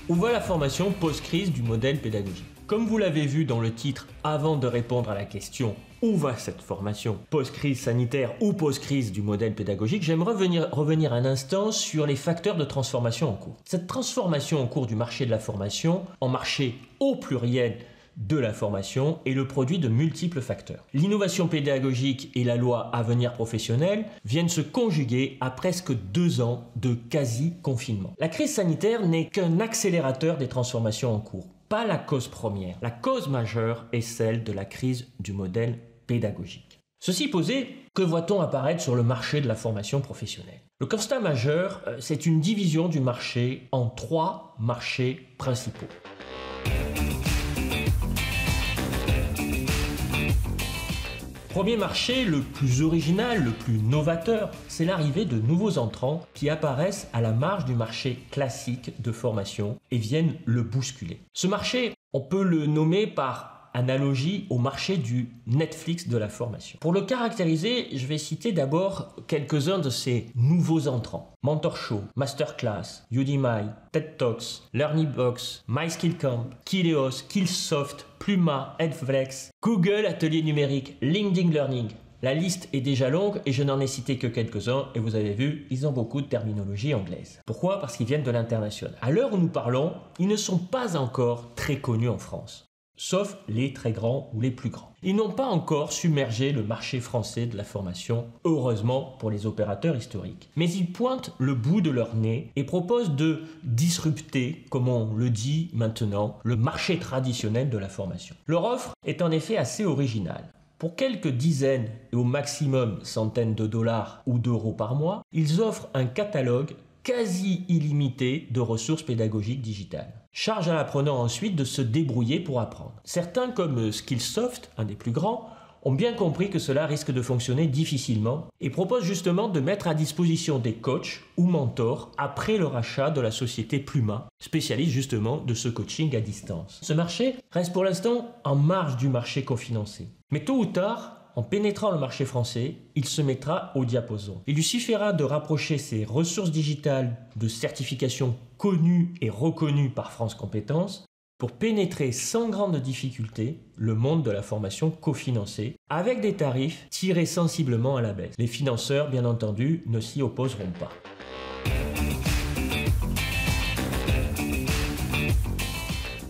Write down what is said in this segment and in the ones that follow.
Où va la formation post-crise du modèle pédagogique? Comme vous l'avez vu dans le titre, avant de répondre à la question « Où va cette formation post-crise sanitaire ou post-crise du modèle pédagogique ?», j'aimerais revenir un instant sur les facteurs de transformation en cours. Cette transformation en cours du marché de la formation en marché au pluriel de la formation est le produit de multiples facteurs. L'innovation pédagogique et la loi Avenir professionnel viennent se conjuguer à presque 2 ans de quasi-confinement. La crise sanitaire n'est qu'un accélérateur des transformations en cours, pas la cause première. La cause majeure est celle de la crise du modèle pédagogique. Ceci posé, que voit-on apparaître sur le marché de la formation professionnelle? Le constat majeur, c'est une division du marché en 3 marchés principaux. Premier marché, le plus original, le plus novateur, c'est l'arrivée de nouveaux entrants qui apparaissent à la marge du marché classique de formation et viennent le bousculer. Ce marché, on peut le nommer par analogie au marché du Netflix de la formation. Pour le caractériser, je vais citer d'abord quelques-uns de ces nouveaux entrants. MentorShow, Masterclass, Udemy, TED Talks, LearnyBox, MySkillCamp, Kileos, Skillsoft, Pluma, Edflex, Google Atelier Numérique, LinkedIn Learning. La liste est déjà longue et je n'en ai cité que quelques-uns et vous avez vu, ils ont beaucoup de terminologie anglaise. Pourquoi? Parce qu'ils viennent de l'international. À l'heure où nous parlons, ils ne sont pas encore très connus en France, sauf les très grands ou les plus grands. Ils n'ont pas encore submergé le marché français de la formation, heureusement pour les opérateurs historiques. Mais ils pointent le bout de leur nez et proposent de disrupter, comme on le dit maintenant, le marché traditionnel de la formation. Leur offre est en effet assez originale. Pour quelques dizaines et au maximum centaines de dollars ou d'euros par mois, ils offrent un catalogue quasi illimité de ressources pédagogiques digitales. Charge à l'apprenant ensuite de se débrouiller pour apprendre. Certains, comme Skillsoft, un des plus grands, ont bien compris que cela risque de fonctionner difficilement et proposent justement de mettre à disposition des coachs ou mentors après le rachat de la société Pluma, spécialiste justement de ce coaching à distance. Ce marché reste pour l'instant en marge du marché cofinancé. Mais tôt ou tard, en pénétrant le marché français, il se mettra au diapason. Il lui suffira de rapprocher ses ressources digitales de certifications connues et reconnues par France Compétences pour pénétrer sans grande difficulté le monde de la formation cofinancée avec des tarifs tirés sensiblement à la baisse. Les financeurs, bien entendu, ne s'y opposeront pas.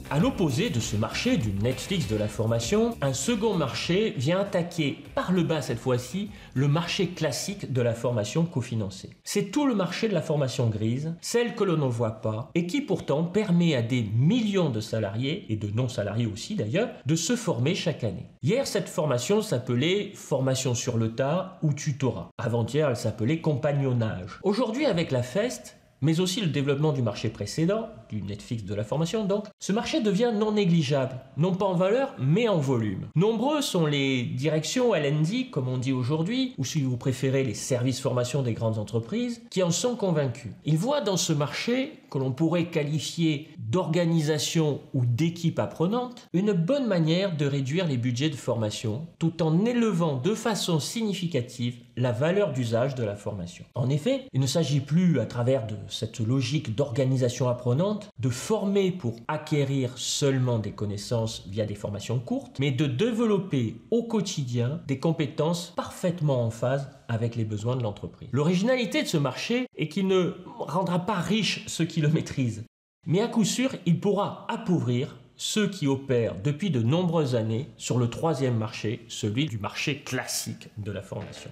À l'opposé de ce marché du Netflix de la formation, un second marché vient attaquer par le bas cette fois-ci le marché classique de la formation cofinancée. C'est tout le marché de la formation grise, celle que l'on ne voit pas et qui pourtant permet à des millions de salariés, et de non-salariés aussi d'ailleurs, de se former chaque année. Hier, cette formation s'appelait formation sur le tas ou tutorat. Avant-hier, elle s'appelait compagnonnage. Aujourd'hui, avec la FEST, mais aussi le développement du marché précédent, du Netflix de la formation donc, ce marché devient non négligeable, non pas en valeur, mais en volume. Nombreux sont les directions L&D, comme on dit aujourd'hui, ou si vous préférez les services formation des grandes entreprises, qui en sont convaincus. Ils voient dans ce marché, que l'on pourrait qualifier d'organisation ou d'équipe apprenante, une bonne manière de réduire les budgets de formation, tout en élevant de façon significative la valeur d'usage de la formation. En effet, il ne s'agit plus, à travers de cette logique d'organisation apprenante, de former pour acquérir seulement des connaissances via des formations courtes, mais de développer au quotidien des compétences parfaitement en phase avec les besoins de l'entreprise. L'originalité de ce marché est qu'il ne rendra pas riches ceux qui le maîtrisent, mais à coup sûr, il pourra appauvrir ceux qui opèrent depuis de nombreuses années sur le troisième marché, celui du marché classique de la formation.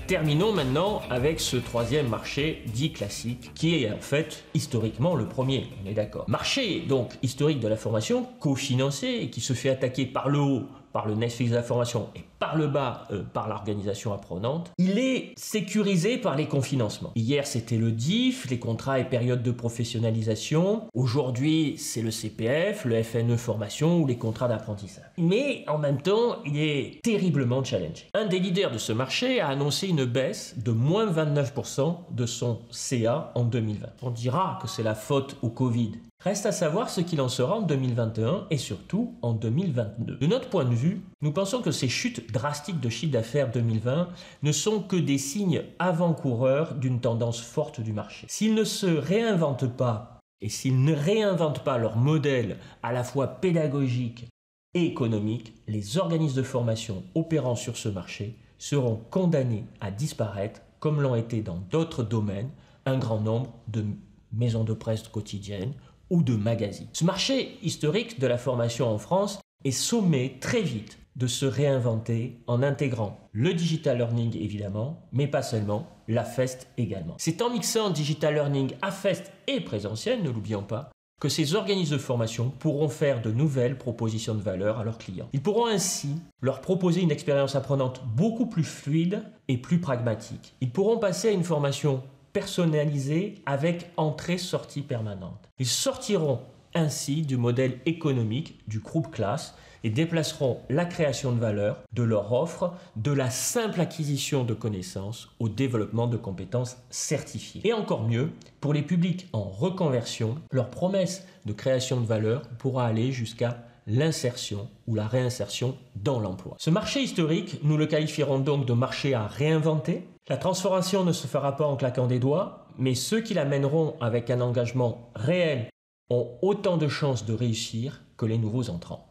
Terminons maintenant avec ce troisième marché dit classique, qui est en fait historiquement le premier, on est d'accord. Marché donc historique de la formation, cofinancé et qui se fait attaquer par le haut par le Netflix de la formation et par le bas par l'organisation apprenante, il est sécurisé par les confinancements. Hier c'était le DIF, les contrats et périodes de professionnalisation. Aujourd'hui c'est le CPF, le FNE formation ou les contrats d'apprentissage. Mais en même temps il est terriblement challengé. Un des leaders de ce marché a annoncé une baisse de moins 29% de son CA en 2020. On dira que c'est la faute au Covid. Reste à savoir ce qu'il en sera en 2021 et surtout en 2022. De notre point de vue, nous pensons que ces chutes drastiques de chiffre d'affaires 2020 ne sont que des signes avant-coureurs d'une tendance forte du marché. S'ils ne se réinventent pas et s'ils ne réinventent pas leur modèle à la fois pédagogique et économique, les organismes de formation opérant sur ce marché seront condamnés à disparaître comme l'ont été dans d'autres domaines un grand nombre de maisons de presse quotidiennes ou de magazines. Ce marché historique de la formation en France est sommé très vite de se réinventer en intégrant le digital learning évidemment, mais pas seulement, la FEST également. C'est en mixant digital learning à FEST et présentiel, ne l'oublions pas, que ces organismes de formation pourront faire de nouvelles propositions de valeur à leurs clients. Ils pourront ainsi leur proposer une expérience apprenante beaucoup plus fluide et plus pragmatique. Ils pourront passer à une formation personnalisée avec entrée-sortie permanente. Ils sortiront ainsi du modèle économique du groupe classe et déplaceront la création de valeur de leur offre de la simple acquisition de connaissances au développement de compétences certifiées. Et encore mieux, pour les publics en reconversion, leur promesse de création de valeur pourra aller jusqu'à l'insertion ou la réinsertion dans l'emploi. Ce marché historique, nous le qualifierons donc de marché à réinventer. La transformation ne se fera pas en claquant des doigts, mais ceux qui la mèneront avec un engagement réel ont autant de chances de réussir que les nouveaux entrants.